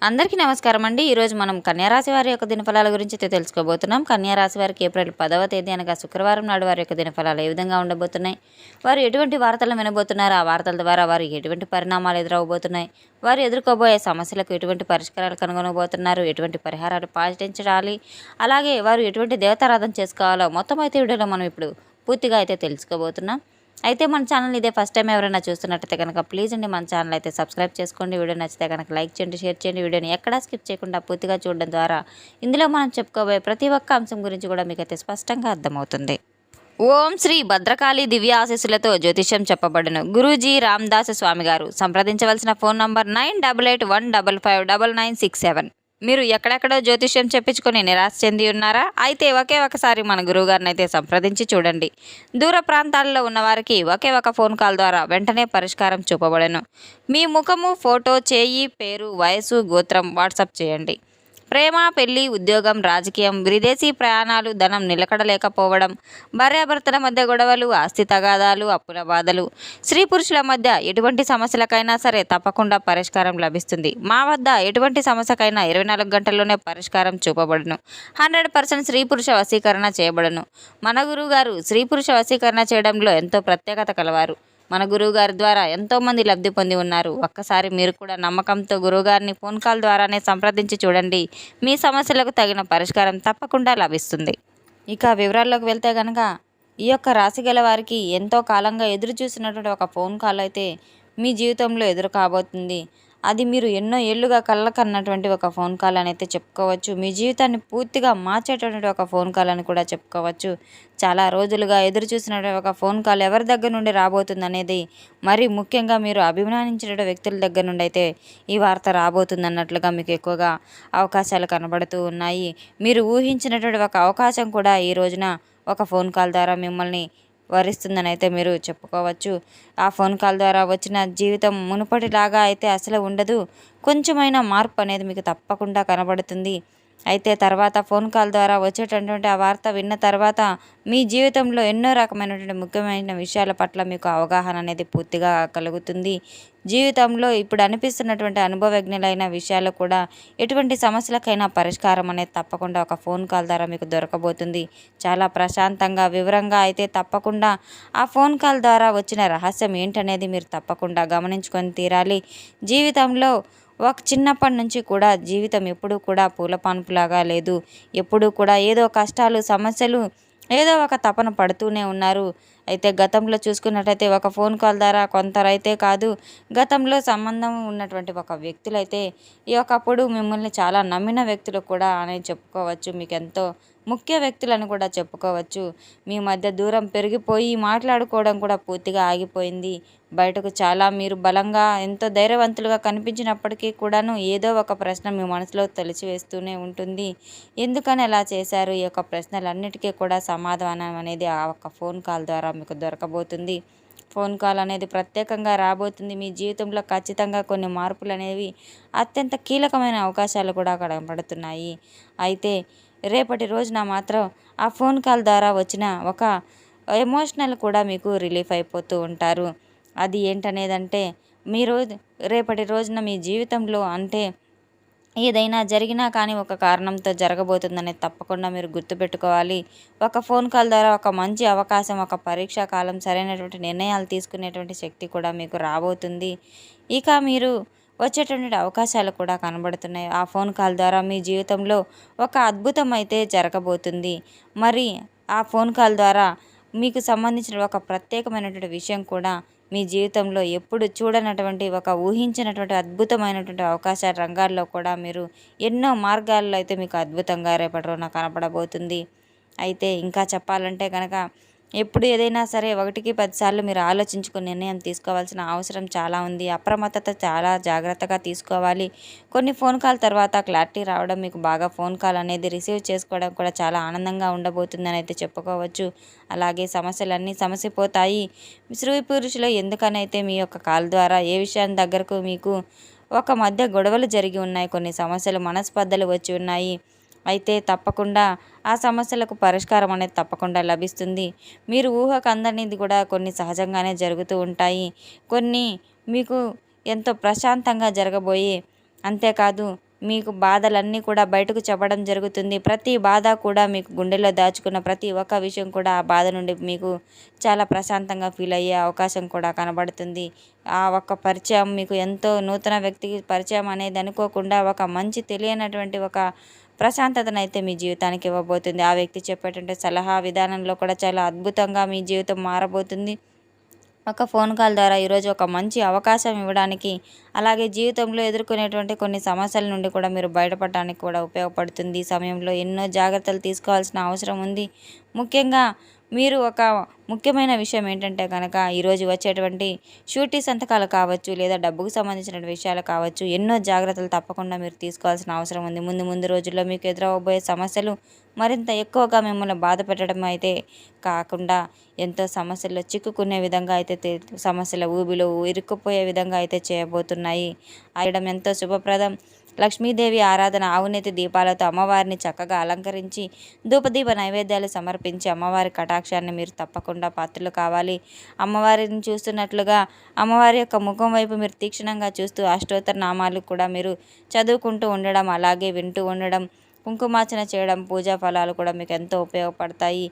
అందరికీ నమస్కారం అండి. ఈరోజు మనం కన్యారాశి వారి యొక్క దినఫలాల గురించి అయితే తెలుసుకోబోతున్నాం. కన్యారాశి వారికి ఏప్రిల్ 10వ తేదీ అనగా శుక్రవారం నాడు వారి యొక్క దినఫలాలు ఏ విధంగా ఉండబోతున్నాయి, వారు ఎటువంటి వార్తలను వినబోతున్నారు, ఆ వార్తల ద్వారా వారు ఎటువంటి పరిణామాలు ఎదురవబోతున్నాయి, వారు ఎదుర్కోబోయే సమస్యలకు ఎటువంటి పరిష్కారాలు కనుగొనబోతున్నారు, ఎటువంటి పరిహారాలు పాటించాలి, అలాగే వారు ఎటువంటి దేవతారాధన చేసుకోవాలో మొత్తం అయితే వీడియోలో మనం ఇప్పుడు పూర్తిగా అయితే తెలుసుకోబోతున్నాం. అయితే మన ఛానల్ ఇదే ఫస్ట్ టైం ఎవరైనా చూస్తున్నట్టయితే కనుక ప్లీజ్ అండి మన ఛానల్ అయితే సబ్స్క్రైబ్ చేసుకోండి. వీడియో నచ్చితే కనుక లైక్ చేయండి, షేర్ చేయండి. వీడియోని ఎక్కడా స్కిప్ చేయకుండా పూర్తిగా చూడడం ద్వారా ఇందులో మనం చెప్పుకోబోయే ప్రతి ఒక్క అంశం గురించి కూడా మీకైతే స్పష్టంగా అర్థమవుతుంది. ఓం శ్రీ భద్రకాళి దివ్య ఆశీస్సులతో జ్యోతిష్యం చెప్పబడును. గురూజీ రామదాస్ స్వామి గారు. సంప్రదించవలసిన ఫోన్ నంబర్ 9881559967. మీరు ఎక్కడెక్కడో జ్యోతిష్యం చెప్పించుకొని నిరాశ చెంది ఉన్నారా? అయితే ఒకే ఒకసారి మన గురువుగారిని అయితే సంప్రదించి చూడండి. దూర ప్రాంతాల్లో ఉన్నవారికి ఒకే ఒక ఫోన్ కాల్ ద్వారా వెంటనే పరిష్కారం చూపబడను. మీ ముఖము, ఫోటో, చేయి, పేరు, వయసు, గోత్రం వాట్సాప్ చేయండి. ప్రేమ, పెళ్లి, ఉద్యోగం, రాజకీయం, విదేశీ ప్రయాణాలు, ధనం నిలకడలేకపోవడం, భార్యాభర్తల మధ్య గొడవలు, ఆస్తి తగాదాలు, అప్పుల బాధలు, స్త్రీ పురుషుల మధ్య ఎటువంటి సమస్యలకైనా సరే తప్పకుండా పరిష్కారం లభిస్తుంది. మా వద్ద ఎటువంటి సమస్యకైనా 24 గంటల్లోనే పరిష్కారం చూపబడును. 100% స్త్రీ పురుష వశీకరణ చేయబడును. మన గురువు గారు స్త్రీ పురుష వశీకరణ చేయడంలో ఎంతో ప్రత్యేకత కలవారు. మన గురువుగారి ద్వారా ఎంతోమంది లబ్ధి పొంది ఉన్నారు. ఒక్కసారి మీరు కూడా నమ్మకంతో గురువుగారిని ఫోన్ కాల్ ద్వారానే సంప్రదించి చూడండి. మీ సమస్యలకు తగిన పరిష్కారం తప్పకుండా లభిస్తుంది. ఇక వివరాల్లోకి వెళ్తే కనుక ఈ యొక్క రాశి గల వారికి ఎంతో కాలంగా ఎదురు చూసినటువంటి ఒక ఫోన్ కాల్ అయితే మీ జీవితంలో ఎదురు కాబోతుంది. అది మీరు ఎన్నో ఏళ్ళుగా కళ్ళకన్నటువంటి ఒక ఫోన్ కాల్ అని అయితే చెప్పుకోవచ్చు. మీ జీవితాన్ని పూర్తిగా మార్చేటటువంటి ఒక ఫోన్ కాల్ అని కూడా చెప్పుకోవచ్చు. చాలా రోజులుగా ఎదురు చూసినటువంటి ఒక ఫోన్ కాల్ ఎవరి దగ్గర నుండి రాబోతుంది అనేది, మరి ముఖ్యంగా మీరు అభిమానించిన వ్యక్తుల దగ్గర నుండి అయితే ఈ వార్త రాబోతుంది అన్నట్లుగా మీకు ఎక్కువగా అవకాశాలు కనబడుతూ ఉన్నాయి. మీరు ఊహించినటువంటి ఒక అవకాశం కూడా ఈ రోజున ఒక ఫోన్ కాల్ ద్వారా మిమ్మల్ని వరిస్తుందని అయితే మీరు చెప్పుకోవచ్చు. ఆ ఫోన్ కాల్ ద్వారా వచ్చిన జీవితం మునుపటిలాగా అయితే అసలు ఉండదు. కొంచెమైనా మార్పు అనేది మీకు తప్పకుండా కనబడుతుంది. అయితే తర్వాత ఫోన్ కాల్ ద్వారా వచ్చేటటువంటి ఆ వార్త విన్న తర్వాత మీ జీవితంలో ఎన్నో రకమైనటువంటి ముఖ్యమైన విషయాల పట్ల మీకు అవగాహన అనేది పూర్తిగా కలుగుతుంది. జీవితంలో ఇప్పుడు అనిపిస్తున్నటువంటి అనుభవజ్ఞులైన విషయాలు కూడా ఎటువంటి సమస్యలకైనా పరిష్కారం అనేది తప్పకుండా ఒక ఫోన్ కాల్ ద్వారా మీకు దొరకబోతుంది. చాలా ప్రశాంతంగా వివరంగా అయితే తప్పకుండా ఆ ఫోన్ కాల్ ద్వారా వచ్చిన రహస్యం ఏంటనేది మీరు తప్పకుండా గమనించుకొని తీరాలి. జీవితంలో ఒక చిన్నప్పటి నుంచి కూడా జీవితం ఎప్పుడూ కూడా పూలపాన్పులాగా లేదు. ఎప్పుడూ కూడా ఏదో కష్టాలు, సమస్యలు, ఏదో ఒక తపన పడుతూనే ఉన్నారు. అయితే గతంలో చూసుకున్నట్టయితే ఒక ఫోన్ కాల్ ద్వారా కొందరైతే కాదు, గతంలో సంబంధం ఉన్నటువంటి ఒక వ్యక్తులైతే ఈ ఒకప్పుడు మిమ్మల్ని చాలా నమ్మిన వ్యక్తులు కూడా అని చెప్పుకోవచ్చు. మీకు ఎంతో ముఖ్య వ్యక్తులను కూడా చెప్పుకోవచ్చు. మీ మధ్య దూరం పెరిగిపోయి మాట్లాడుకోవడం కూడా పూర్తిగా ఆగిపోయింది. బయటకు చాలా మీరు బలంగా ఎంతో ధైర్యవంతులుగా కనిపించినప్పటికీ కూడాను ఏదో ఒక ప్రశ్న మీ మనసులో తొలిచివేస్తూనే ఉంటుంది. ఎందుకని అలా చేశారు? ఈ యొక్క ప్రశ్నలన్నిటికీ కూడా సమాధానం అనేది ఆ ఒక్క ఫోన్ కాల్ ద్వారా మీకు దొరకబోతుంది. ఫోన్ కాల్ అనేది ప్రత్యేకంగా రాబోతుంది. మీ జీవితంలో ఖచ్చితంగా కొన్ని మార్పులు అనేవి, అత్యంత కీలకమైన అవకాశాలు కూడా కనబడుతున్నాయి. అయితే రేపటి రోజున మాత్రం ఆ ఫోన్ కాల్ ద్వారా వచ్చిన ఒక ఎమోషనల్ కూడా మీకు రిలీఫ్ అయిపోతూ ఉంటారు. అది ఏంటనేదంటే మీరు రేపటి రోజున మీ జీవితంలో అంటే ఏదైనా జరిగినా కానీ ఒక కారణంతో జరగబోతుందనేది తప్పకుండా మీరు గుర్తుపెట్టుకోవాలి. ఒక ఫోన్ కాల్ ద్వారా ఒక మంచి అవకాశం, ఒక పరీక్షా కాలం, సరైనటువంటి నిర్ణయాలు తీసుకునేటువంటి శక్తి కూడా మీకు రాబోతుంది. ఇక మీరు వచ్చేటువంటి అవకాశాలు కూడా కనబడుతున్నాయి. ఆ ఫోన్ కాల్ ద్వారా మీ జీవితంలో ఒక అద్భుతం అయితే జరగబోతుంది. మరి ఆ ఫోన్ కాల్ ద్వారా మీకు సంబంధించిన ఒక ప్రత్యేకమైనటువంటి విషయం కూడా మీ జీవితంలో ఎప్పుడు చూడనటువంటి ఒక ఊహించినటువంటి అద్భుతమైనటువంటి అవకాశ రంగాల్లో కూడా మీరు ఎన్నో మార్గాల్లో అయితే మీకు అద్భుతంగా రేపటి రోజున కనపడబోతుంది. అయితే ఇంకా చెప్పాలంటే కనుక ఎప్పుడు ఏదైనా సరే 1కి 10 సార్లు మీరు ఆలోచించుకుని నిర్ణయం తీసుకోవాల్సిన అవసరం చాలా ఉంది. అప్రమత్తత చాలా జాగ్రత్తగా తీసుకోవాలి. కొన్ని ఫోన్ కాల్ తర్వాత క్లారిటీ రావడం, మీకు బాగా ఫోన్ కాల్ అనేది రిసీవ్ చేసుకోవడం కూడా చాలా ఆనందంగా ఉండబోతుందని అయితే చెప్పుకోవచ్చు. అలాగే సమస్యలన్నీ సమసిపోతాయి. స్త్రీ పురుషులు ఎందుకనైతే మీ యొక్క కాల్ ద్వారా ఏ విషయాన్ని దగ్గరకు మీకు ఒక మధ్య గొడవలు జరిగి ఉన్నాయి, కొన్ని సమస్యలు మనస్పర్ధలు వచ్చి ఉన్నాయి. అయితే తప్పకుండా ఆ సమస్యలకు పరిష్కారం అనేది తప్పకుండా లభిస్తుంది. మీరు ఊహకు అందనిది కూడా కొన్ని సహజంగానే జరుగుతూ ఉంటాయి. కొన్ని మీకు ఎంతో ప్రశాంతంగా జరగబోయే, అంతేకాదు మీకు బాధలన్నీ కూడా బయటకు చెప్పడం జరుగుతుంది. ప్రతి బాధ కూడా మీకు గుండెలో దాచుకున్న ప్రతి ఒక్క విషయం కూడా ఆ బాధ నుండి మీకు చాలా ప్రశాంతంగా ఫీల్ అయ్యే అవకాశం కూడా కనబడుతుంది. ఆ ఒక్క పరిచయం మీకు ఎంతో నూతన వ్యక్తికి పరిచయం అనేది అనుకోకుండా ఒక మంచి తెలియనటువంటి ఒక ప్రశాంతతనైతే మీ జీవితానికి ఇవ్వబోతుంది. ఆ వ్యక్తి చెప్పేటువంటి సలహా విధానంలో కూడా చాలా అద్భుతంగా మీ జీవితం మారబోతుంది. ఒక ఫోన్ కాల్ ద్వారా ఈరోజు ఒక మంచి అవకాశం ఇవ్వడానికి, అలాగే జీవితంలో ఎదుర్కొనేటువంటి కొన్ని సమస్యల నుండి కూడా మీరు బయటపడడానికి కూడా ఉపయోగపడుతుంది. ఈ సమయంలో ఎన్నో జాగ్రత్తలు తీసుకోవాల్సిన అవసరం ఉంది. ముఖ్యంగా మీరు ఒక ముఖ్యమైన విషయం ఏంటంటే కనుక ఈరోజు వచ్చేటువంటి షూరిటీ సంతకాలు కావచ్చు, లేదా డబ్బుకు సంబంధించిన విషయాలు కావచ్చు, ఎన్నో జాగ్రత్తలు తప్పకుండా మీరు తీసుకోవాల్సిన అవసరం ఉంది. ముందు ముందు రోజుల్లో మీకు ఎదురవబోయే సమస్యలు మరింత ఎక్కువగా మిమ్మల్ని బాధ పెట్టడం అయితే కాకుండా ఎంతో సమస్యల్లో చిక్కుకునే విధంగా అయితే సమస్యల ఊబిలో ఇరుక్కుపోయే విధంగా అయితే చేయబోతున్నాయి. ఆయడం ఎంతో శుభప్రదం. లక్ష్మీదేవి ఆరాధన ఆవునేతి దీపాలతో అమ్మవారిని చక్కగా అలంకరించి ధూపదీప నైవేద్యాలు సమర్పించి అమ్మవారి కటాక్షాన్ని మీరు తప్పకుండా పాత్రలు కావాలి. అమ్మవారిని చూస్తున్నట్లుగా అమ్మవారి యొక్క ముఖం వైపు మీరు తీక్షణంగా చూస్తూ అష్టోత్తర నామాలు కూడా మీరు చదువుకుంటూ ఉండడం, అలాగే వింటూ ఉండడం, కుంకుమార్చన చేయడం, పూజా ఫలాలు కూడా మీకు ఎంతో ఉపయోగపడతాయి.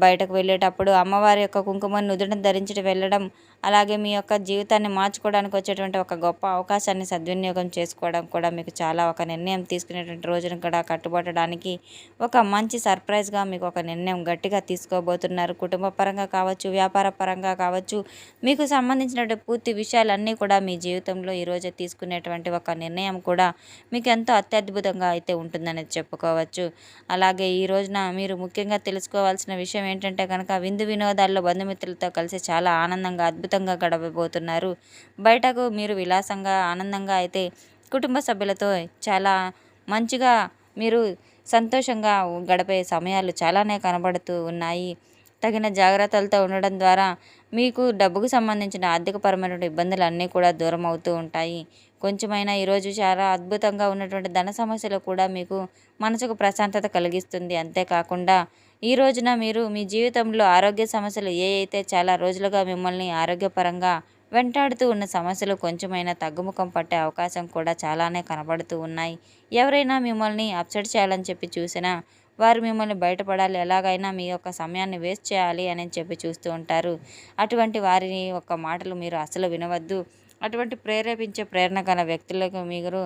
బయటకు వెళ్ళేటప్పుడు అమ్మవారి యొక్క కుంకుమను నుదుట ధరించి వెళ్ళడం, అలాగే మీ యొక్క జీవితాన్ని మార్చుకోవడానికి వచ్చేటువంటి ఒక గొప్ప అవకాశాన్ని సద్వినియోగం చేసుకోవడం కూడా మీకు చాలా ఒక నిర్ణయం తీసుకునేటువంటి రోజును కూడా కట్టుబట్టడానికి ఒక మంచి సర్ప్రైజ్గా మీకు ఒక నిర్ణయం గట్టిగా తీసుకోబోతున్నారు. కుటుంబ పరంగా కావచ్చు, వ్యాపార పరంగా కావచ్చు, మీకు సంబంధించినటువంటి పూర్తి విషయాలన్నీ కూడా మీ జీవితంలో ఈరోజు తీసుకునేటువంటి ఒక నిర్ణయం కూడా మీకు ఎంతో అత్యద్భుతంగా అయితే ఉంటుందనేది చెప్పుకోవచ్చు. అలాగే ఈ రోజున మీరు ముఖ్యంగా తెలుసుకోవాల్సిన విషయం ఏంటంటే కనుక విందు వినోదాల్లో బంధుమిత్రులతో కలిసి చాలా ఆనందంగా అద్భుతంగా గడపబోతున్నారు. బయటకు మీరు విలాసంగా ఆనందంగా అయితే కుటుంబ సభ్యులతో చాలా మంచిగా మీరు సంతోషంగా గడిపే సమయాలు చాలానే కనబడుతూ ఉన్నాయి. తగిన జాగ్రత్తలతో ఉండడం ద్వారా మీకు డబ్బుకు సంబంధించిన ఆర్థికపరమైనటువంటి ఇబ్బందులు అన్నీ కూడా దూరం అవుతూ ఉంటాయి. కొంచెమైనా ఈరోజు చాలా అద్భుతంగా ఉన్నటువంటి ధన సమస్యలు కూడా మీకు మనసుకు ప్రశాంతత కలిగిస్తుంది. అంతేకాకుండా ఈ రోజున మీరు మీ జీవితంలో ఆరోగ్య సమస్యలు ఏ అయితే చాలా రోజులుగా మిమ్మల్ని ఆరోగ్యపరంగా వెంటాడుతూ ఉన్న సమస్యలు కొంచెమైనా తగ్గుముఖం పట్టే అవకాశం కూడా చాలానే కనబడుతూ ఉన్నాయి. ఎవరైనా మిమ్మల్ని అప్సెట్ చేయాలని చెప్పి చూసినా వారు మిమ్మల్ని బయటపడాలి, ఎలాగైనా మీ యొక్క సమయాన్ని వేస్ట్ చేయాలి అని చెప్పి చూస్తూ ఉంటారు. అటువంటి వారిని యొక్క మాటలు మీరు అసలు వినవద్దు. అటువంటి ప్రేరేపించే ప్రేరణ గల వ్యక్తులకు మీరు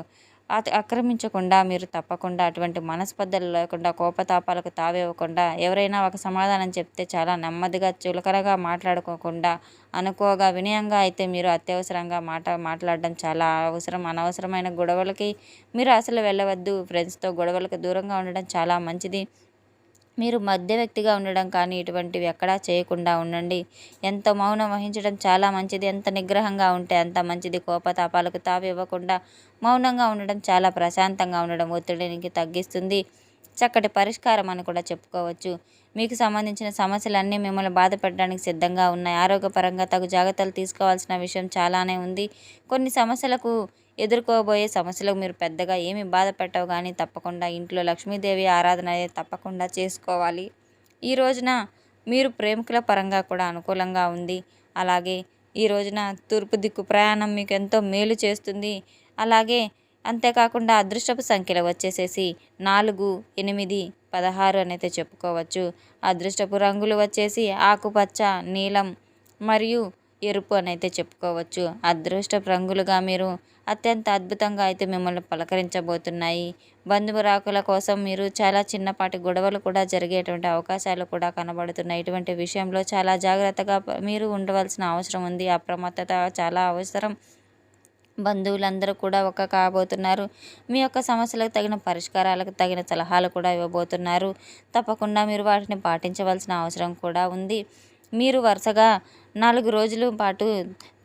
ఆక్రమించకుండా మీరు తప్పకుండా అటువంటి మనస్పర్ధలు లేకుండా, కోపతాపాలకు తావివ్వకుండా, ఎవరైనా ఒక సమాధానం చెప్తే చాలా నెమ్మదిగా చులకనగా మాట్లాడుకోకుండా అనుకోగా వినయంగా అయితే మీరు అత్యవసరంగా మాట్లాడడం చాలా అవసరం. అనవసరమైన గొడవలకి మీరు అసలు వెళ్ళవద్దు. ఫ్రెండ్స్తో గొడవలకు దూరంగా ఉండడం చాలా మంచిది. మీరు మధ్య వ్యక్తిగా ఉండడం కానీ ఇటువంటివి ఎక్కడా చేయకుండా ఉండండి. ఎంత మౌనం వహించడం చాలా మంచిది. ఎంత నిగ్రహంగా ఉంటే అంత మంచిది. కోపతాపాలకు తావివ్వకుండా మౌనంగా ఉండడం, చాలా ప్రశాంతంగా ఉండడం ఒత్తిడిని తగ్గిస్తుంది. చక్కటి పరిష్కారం అని కూడా చెప్పుకోవచ్చు. మీకు సంబంధించిన సమస్యలన్నీ మిమ్మల్ని బాధ పెట్టడానికి సిద్ధంగా ఉన్నాయి. ఆరోగ్యపరంగా తగు జాగ్రత్తలు తీసుకోవాల్సిన విషయం చాలానే ఉంది. కొన్ని సమస్యలకు ఎదుర్కోబోయే సమస్యలకు మీరు పెద్దగా ఏమి బాధ పెట్టవు, కానీ తప్పకుండా ఇంట్లో లక్ష్మీదేవి ఆరాధన అనేది తప్పకుండా చేసుకోవాలి. ఈ రోజున మీరు ప్రేమికుల పరంగా కూడా అనుకూలంగా ఉంది. అలాగే ఈ రోజున తూర్పు దిక్కు ప్రయాణం మీకు ఎంతో మేలు చేస్తుంది. అలాగే అంతేకాకుండా అదృష్టపు సంఖ్యలు వచ్చేసేసి 4, 8, 16 అనైతే చెప్పుకోవచ్చు. అదృష్టపు రంగులు వచ్చేసి ఆకుపచ్చ, నీలం మరియు ఎరుపు అనైతే చెప్పుకోవచ్చు. అదృష్టపు రంగులుగా మీరు అత్యంత అద్భుతంగా అయితే మిమ్మల్ని పలకరించబోతున్నాయి. బంధువురాకుల కోసం మీరు చాలా చిన్నపాటి గొడవలు కూడా జరిగేటువంటి అవకాశాలు కూడా కనబడుతున్నాయి. ఇటువంటి విషయంలో చాలా జాగ్రత్తగా మీరు ఉండవలసిన అవసరం ఉంది. అప్రమత్తత చాలా అవసరం. బంధువులందరూ కూడా కాబోతున్నారు. మీ యొక్క సమస్యలకు తగిన పరిష్కారాలకు తగిన సలహాలు కూడా ఇవ్వబోతున్నారు. తప్పకుండా మీరు వాటిని పాటించవలసిన అవసరం కూడా ఉంది. మీరు వరుసగా 4 రోజుల పాటు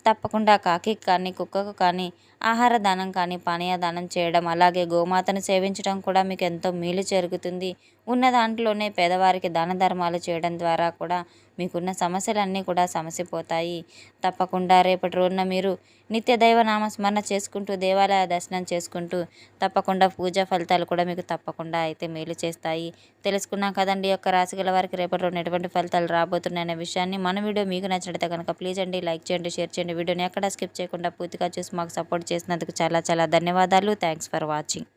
తప్పకుండా కాకికి కానీ, కుక్కకు కానీ ఆహార దానం కానీ, పానీయ దానం చేయడం, అలాగే గోమాతను సేవించడం కూడా మీకు ఎంతో మేలు జరుగుతుంది. ఉన్న దాంట్లోనే పేదవారికి దాన ధర్మాలు చేయడం ద్వారా కూడా మీకున్న సమస్యలన్నీ కూడా సమసిపోతాయి. తప్పకుండా రేపటి రోజున మీరు నిత్య దైవ నామస్మరణ చేసుకుంటూ, దేవాలయ దర్శనం చేసుకుంటూ తప్పకుండా పూజా ఫలితాలు కూడా మీకు తప్పకుండా అయితే మేలు చేస్తాయి. తెలుసుకున్నాం కదండి యొక్క రాశి గల వారికి రేపటి రోజున ఎటువంటి ఫలితాలు రాబోతున్నాయనే విషయాన్ని. మన వీడియో మీకు నచ్చినట్లయితే కనుక ప్లీజ్ అండి లైక్ చేయండి, షేర్ చేయండి. వీడియోని ఎక్కడ స్కిప్ చేయకుండా పూర్తిగా చూసి మాకు సపోర్ట్ చేసినందుకు చాలా చాలా ధన్యవాదాలు. Thanks for watching.